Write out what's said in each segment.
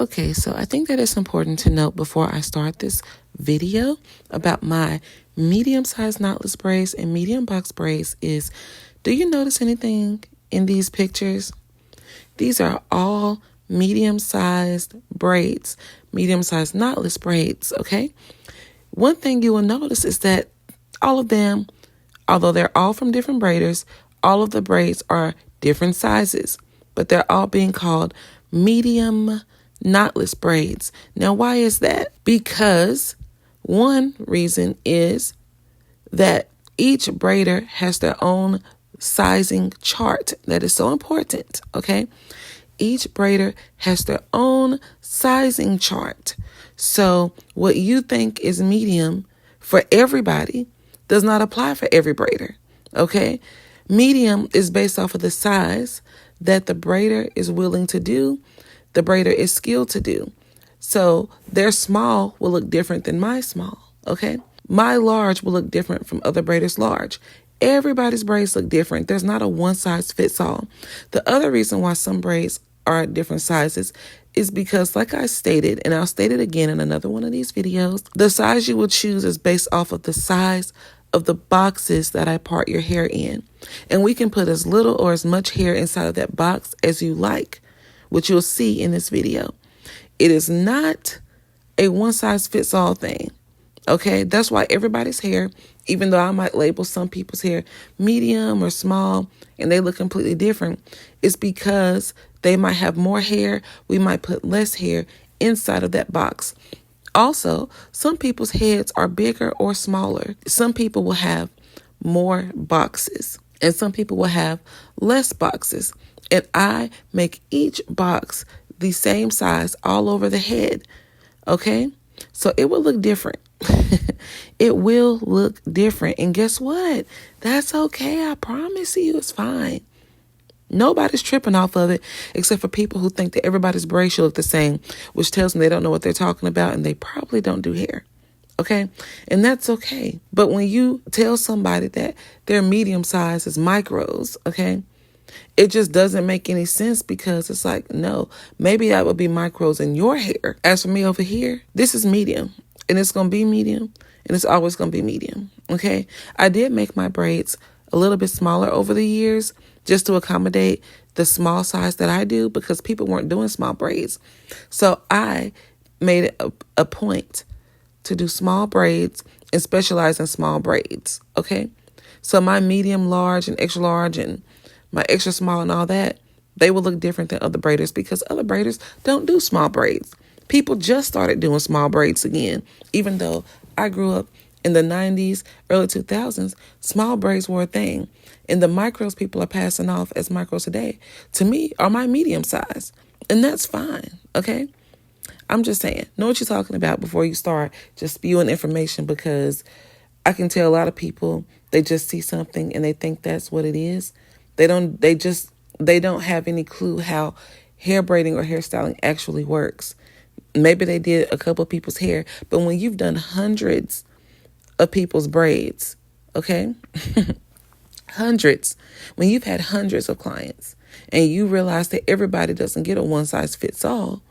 Okay, so I think that it's important to note before I start this video about my medium-sized knotless braids and medium box braids is, do you notice anything in these pictures? These are all medium-sized braids, medium-sized knotless braids, okay? One thing you will notice is that all of them, although they're all from different braiders, all of the braids are different sizes, but they're all being called medium knotless braids. Now, why is that? Because one reason is that each braider has their own sizing chart. That is so important, okay? Each braider has their own sizing chart. So what you think is medium for everybody does not apply for every braider, okay? Medium is based off of the size that the braider is willing to do, the braider is skilled to do. So their small will look different than my small, okay? My large will look different from other braiders' large. Everybody's braids look different. There's not a one size fits all. The other reason why some braids are different sizes is because, like I stated, and I'll state it again in another one of these videos, the size you will choose is based off of the size of the boxes that I part your hair in. And we can put as little or as much hair inside of that box as you like, which you'll see in this video. It is not a one size fits all thing. Okay, that's why everybody's hair, even though I might label some people's hair medium or small and they look completely different, is because they might have more hair. We might put less hair inside of that box. Also, some people's heads are bigger or smaller. Some people will have more boxes and some people will have less boxes. And I make each box the same size all over the head. Okay, so it will look different. It will look different. And guess what? That's okay. I promise you it's fine. Nobody's tripping off of it except for people who think that everybody's braid should look the same, which tells me they don't know what they're talking about and they probably don't do hair. Okay? And that's okay. But when you tell somebody that their medium size is micros, okay, it just doesn't make any sense because it's like, no, maybe that would be micros in your hair. As for me over here, this is medium and it's going to be medium and it's always going to be medium. Okay. I did make my braids a little bit smaller over the years just to accommodate the small size that I do because people weren't doing small braids. So I made it a point to do small braids and specialize in small braids. Okay. So my medium, large and extra large and my extra small and all that, they will look different than other braiders because other braiders don't do small braids. People just started doing small braids again. Even though I grew up in the 90s, early 2000s, small braids were a thing. And the micros people are passing off as micros today, to me, are my medium size. And that's fine, okay? I'm just saying, know what you're talking about before you start just spewing information because I can tell a lot of people, they just see something and they think that's what it is. They don't have any clue how hair braiding or hairstyling actually works. Maybe they did a couple of people's hair, but when you've done hundreds of people's braids, okay? Hundreds. When you've had hundreds of clients and you realize that everybody doesn't get a one size fits all,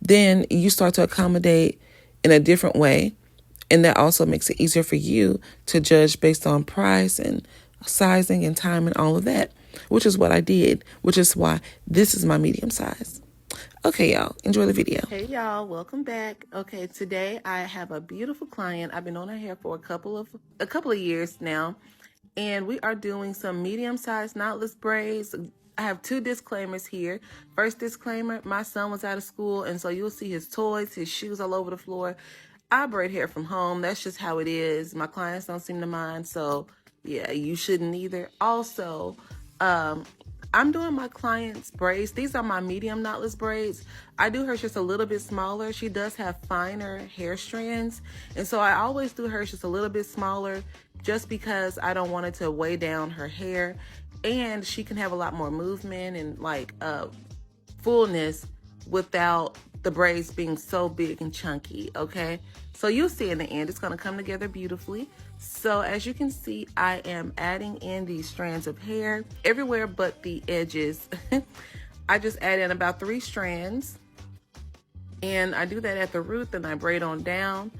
then you start to accommodate in a different way. And that also makes it easier for you to judge based on price and sizing and time and all of that, which is what I did, which is why this is my medium size. Okay, y'all, enjoy the video. Hey, y'all, welcome back. Okay, today I have a beautiful client. I've been on her hair for a couple of years now, and we are doing some medium-sized knotless braids. I have two disclaimers here. First disclaimer, my son was out of school, and so you'll see his toys, his shoes all over the floor. I braid hair from home. That's just how it is. My clients don't seem to mind, so yeah, you shouldn't either. Also, I'm doing my client's braids. These are my medium knotless braids. I do hers just a little bit smaller. She does have finer hair strands. And so I always do hers just a little bit smaller just because I don't want it to weigh down her hair. And she can have a lot more movement and like fullness without the braids being so big and chunky, okay? So you'll see in the end, it's gonna come together beautifully. So as you can see, I am adding in these strands of hair everywhere but the edges. I just add in about 3 strands. And I do that at the root, then I braid on down.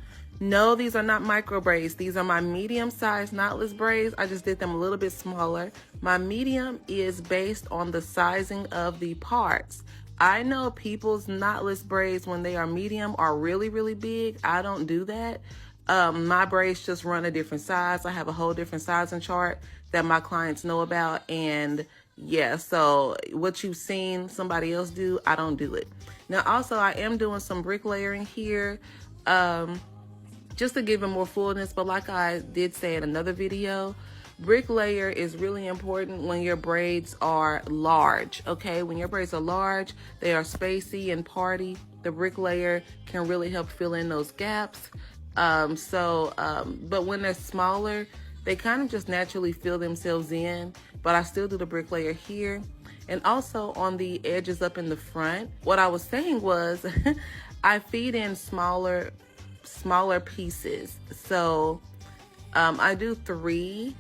No, these are not micro braids. These are my medium-sized knotless braids. I just did them a little bit smaller. My medium is based on the sizing of the parts. I know people's knotless braids, when they are medium, are really, really big. I don't do that. My braids just run a different size. I have a whole different sizing chart that my clients know about. And yeah, so what you've seen somebody else do, I don't do it. Now, also, I am doing some bricklayering here. Just to give it more fullness, but like I did say in another video, bricklayer is really important when your braids are large, okay? When your braids are large, they are spacey and party, the bricklayer can really help fill in those gaps. But when they're smaller, they kind of just naturally fill themselves in, but I still do the bricklayer here. And also on the edges up in the front, what I was saying was I feed in smaller pieces. So I do three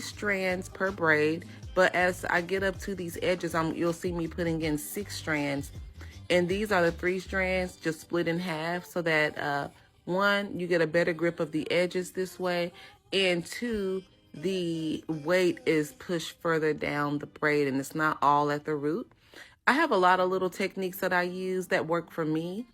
strands per braid, but as I get up to these edges, you'll see me putting in 6 strands. And these are the 3 strands just split in half so that 1, you get a better grip of the edges this way, and 2, the weight is pushed further down the braid and it's not all at the root. I have a lot of little techniques that I use that work for me.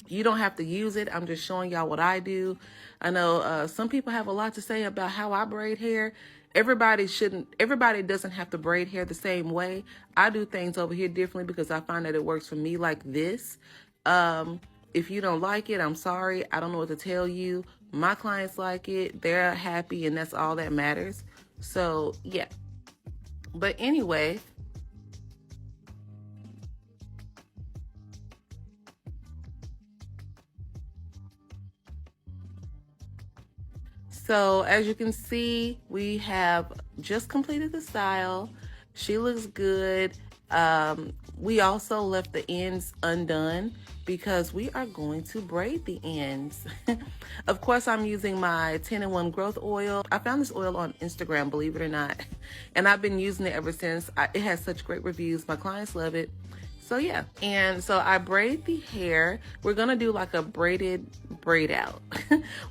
You don't have to use it. I'm just showing y'all what I do. I know some people have a lot to say about how I braid hair. Everybody doesn't have to braid hair the same way. I do things over here differently because I find that it works for me, like this. If you don't like it, I'm sorry. I don't know what to tell you. My clients like it. They're happy, and that's all that matters. So, yeah. But anyway, so as you can see, we have just completed the style. She looks good. We also left the ends undone because we are going to braid the ends. Of course, I'm using my 10-in-1 growth oil. I found this oil on Instagram, believe it or not. And I've been using it ever since. It has such great reviews. My clients love it. So yeah, and so I braid the hair. We're gonna do like a braided braid out.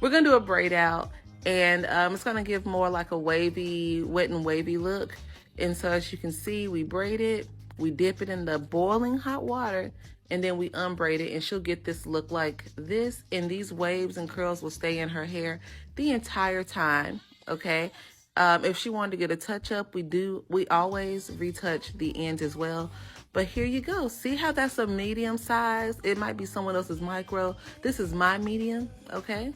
We're gonna do a braid out, and it's gonna give more like a wavy, wet and wavy look. And so as you can see, we braid it, we dip it in the boiling hot water, and then we unbraid it, and she'll get this look like this. And these waves and curls will stay in her hair the entire time, okay? If she wanted to get a touch up, we always retouch the ends as well. But here you go. See how that's a medium size? It might be someone else's micro. This is my medium, okay?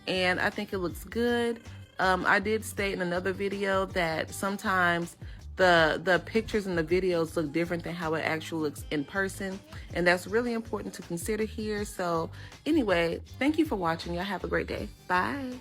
And I think it looks good. I did state in another video that sometimes the pictures and the videos look different than how it actually looks in person. And that's really important to consider here. So anyway, thank you for watching. Y'all have a great day. Bye.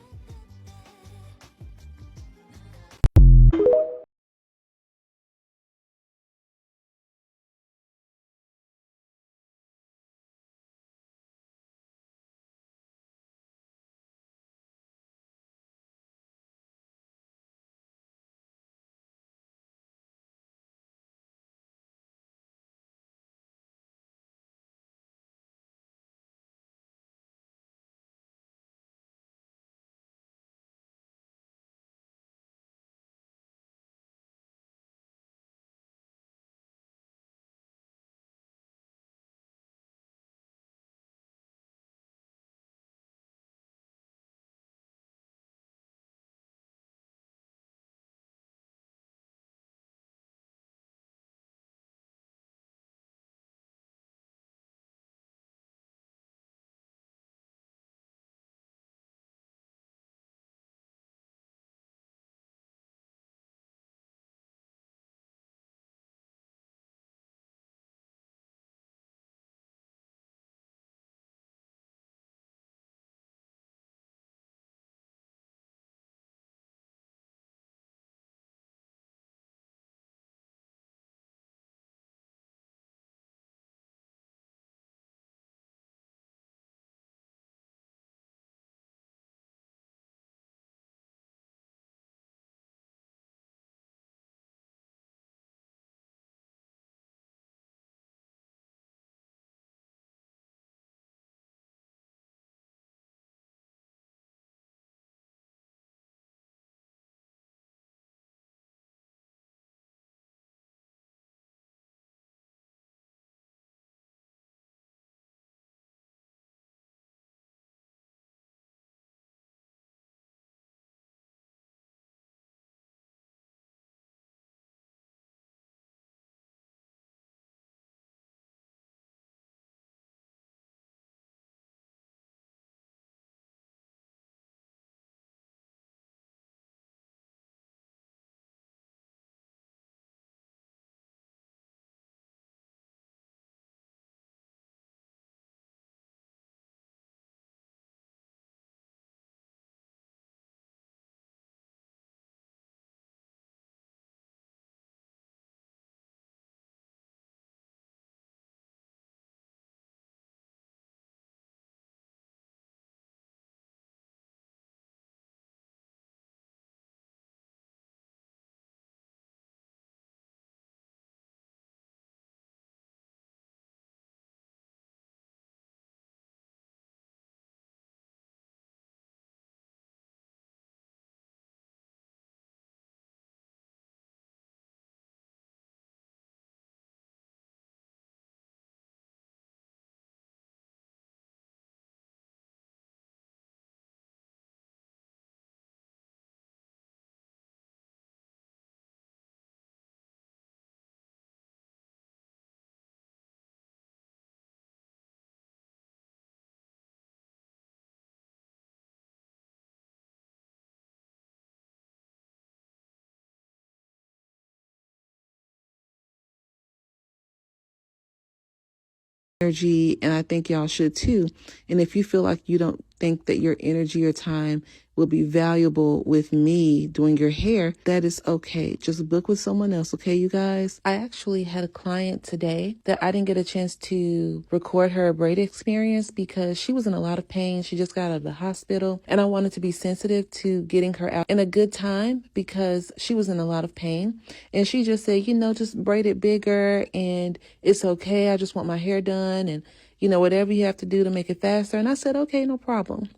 energy, and I think y'all should too. And if you feel like you don't think that your energy or time will be valuable with me doing your hair, that is okay. Just book with someone else, okay, you guys? I actually had a client today that I didn't get a chance to record her braid experience because she was in a lot of pain. She just got out of the hospital, and I wanted to be sensitive to getting her out in a good time because she was in a lot of pain. And she just said, just braid it bigger and it's okay. I just want my hair done, and whatever you have to do to make it faster. And I said, okay, no problem.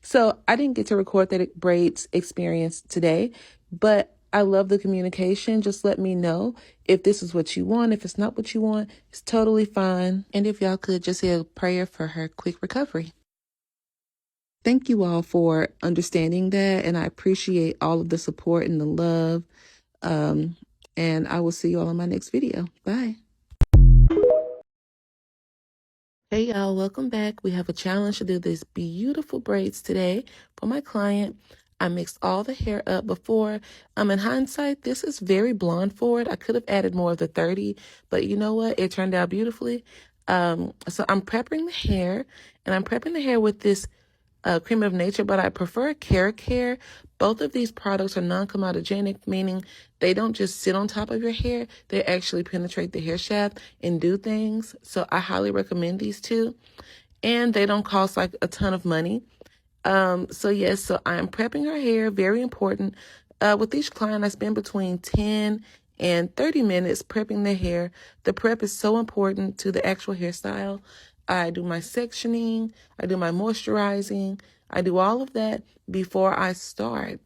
So I didn't get to record that braids experience today, but I love the communication. Just let me know if this is what you want. If it's not what you want, it's totally fine. And if y'all could just say a prayer for her quick recovery. Thank you all for understanding that. And I appreciate all of the support and the love. And I will see you all in my next video. Bye. Hey y'all, welcome back. We have a challenge to do these beautiful braids today for my client. I mixed all the hair up before. In hindsight, this is very blonde forward. I could have added more of the 30, but you know what? It turned out beautifully. So I'm prepping the hair, and I'm prepping the hair with this Cream of Nature, but I prefer carrot hair. Both of these products are non-comedogenic, meaning they don't just sit on top of your hair. They actually penetrate the hair shaft and do things. So I highly recommend these two. And they don't cost like a ton of money. So yes, so I am prepping her hair, very important. With each client, I spend between 10 and 30 minutes prepping the hair. The prep is so important to the actual hairstyle. I do my sectioning, I do my moisturizing, I do all of that before I start.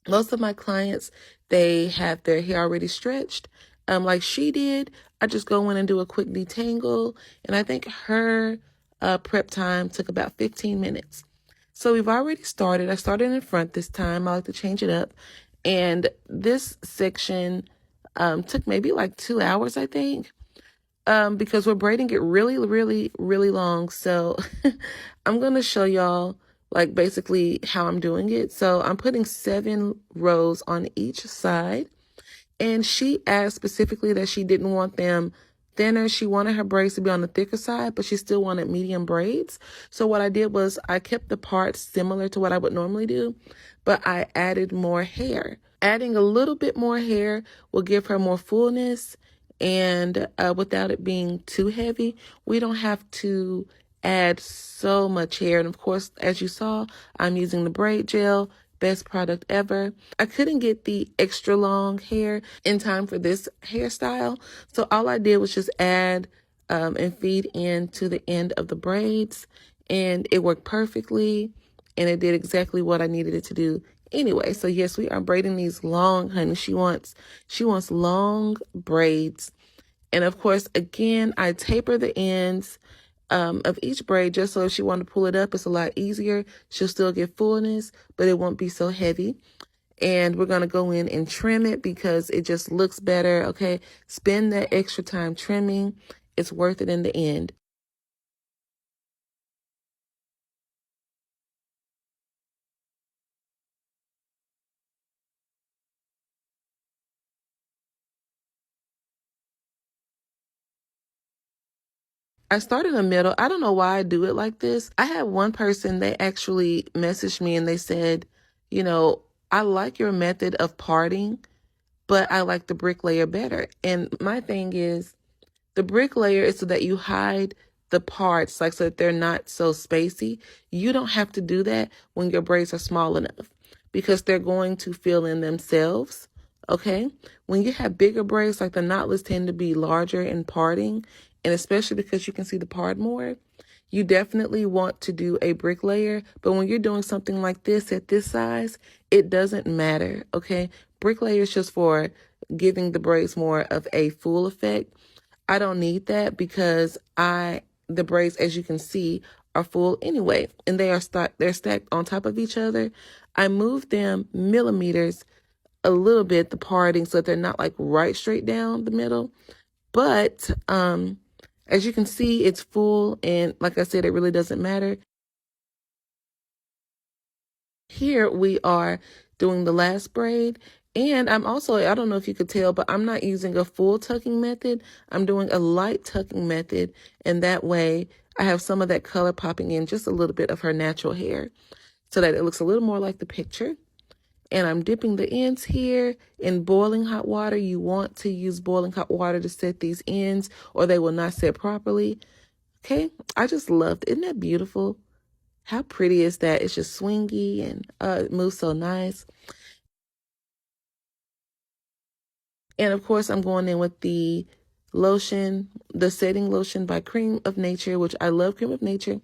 Most of my clients, they have their hair already stretched. Like she did, I just go in and do a quick detangle, and I think her prep time took about 15 minutes. So we've already started. I started in front this time. I like to change it up. And this section took maybe like 2 hours, I think, because we're braiding it really, really, really long. So I'm going to show y'all like basically how I'm doing it. So I'm putting 7 rows on each side. And she asked specifically that she didn't want them thinner. She wanted her braids to be on the thicker side, but she still wanted medium braids. So what I did was I kept the parts similar to what I would normally do, but I added more hair. Adding a little bit more hair will give her more fullness, and without it being too heavy, we don't have to add so much hair. And of course, as you saw, I'm using the braid gel. Best product ever. I couldn't get the extra long hair in time for this hairstyle, so all I did was just add and feed into the end of the braids, and it worked perfectly, and it did exactly what I needed it to do anyway. So yes, we are braiding these long, honey. She wants long braids. And of course, again, I taper the ends of each braid just so if she wanted to pull it up, it's a lot easier. She'll still get fullness, but it won't be so heavy. And we're going to go in and trim it because it just looks better, okay? Spend that extra time trimming. It's worth it in the end. I start in the middle. I don't know why I do it like this. I had one person, they actually messaged me and they said, I like your method of parting, but I like the brick layer better. And my thing is, the brick layer is so that you hide the parts, like so that they're not so spacey. You don't have to do that when your braids are small enough because they're going to fill in themselves, okay? When you have bigger braids, like the knotless tend to be larger in parting, and especially because you can see the part more, you definitely want to do a brick layer. But when you're doing something like this at this size, it doesn't matter, okay? Brick layer is just for giving the braids more of a full effect. I don't need that because the braids, as you can see, are full anyway, and they're stacked on top of each other. I moved them millimeters a little bit, the parting, so that they're not like right straight down the middle. But as you can see, it's full, and like I said, it really doesn't matter. Here we are doing the last braid, And I'm also, I don't know if you could tell, but I'm not using a full tucking method. I'm doing a light tucking method. And that way I have some of that color popping in, just a little bit of her natural hair, so that it looks a little more like the picture. And I'm dipping the ends here in boiling hot water. You want to use boiling hot water to set these ends, or they will not set properly. Okay, I just loved it. Isn't that beautiful? How pretty is that? It's just swingy and it moves so nice. And of course, I'm going in with the lotion, the setting lotion by Cream of Nature, which I love Cream of Nature.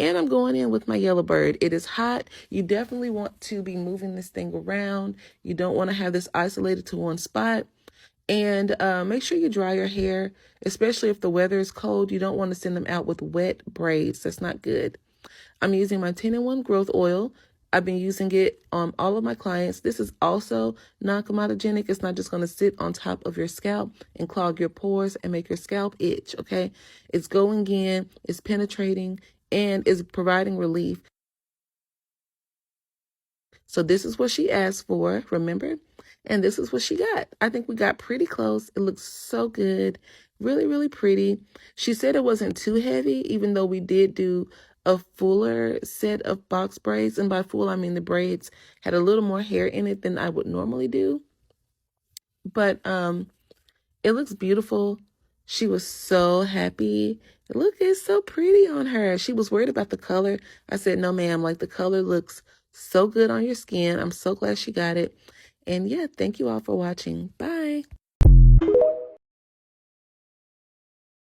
And I'm going in with my Yellow Bird. It is hot. You definitely want to be moving this thing around. You don't want to have this isolated to one spot. And make sure you dry your hair, especially if the weather is cold. You don't want to send them out with wet braids. That's not good. I'm using my 10-in-1 growth oil. I've been using it on all of my clients. This is also non-comedogenic. It's not just going to sit on top of your scalp and clog your pores and make your scalp itch, okay? It's going in, it's penetrating, and is providing relief. So this is what she asked for, remember? And this is what she got. I think we got pretty close. It looks so good. Really, really pretty. She said it wasn't too heavy, even though we did do a fuller set of box braids. And by full, I mean the braids had a little more hair in it than I would normally do. But it looks beautiful. She was so happy. Look, it's so pretty on her. She was worried about the color. I said, no, ma'am, like the color looks so good on your skin. I'm so glad she got it. And yeah, thank you all for watching. Bye.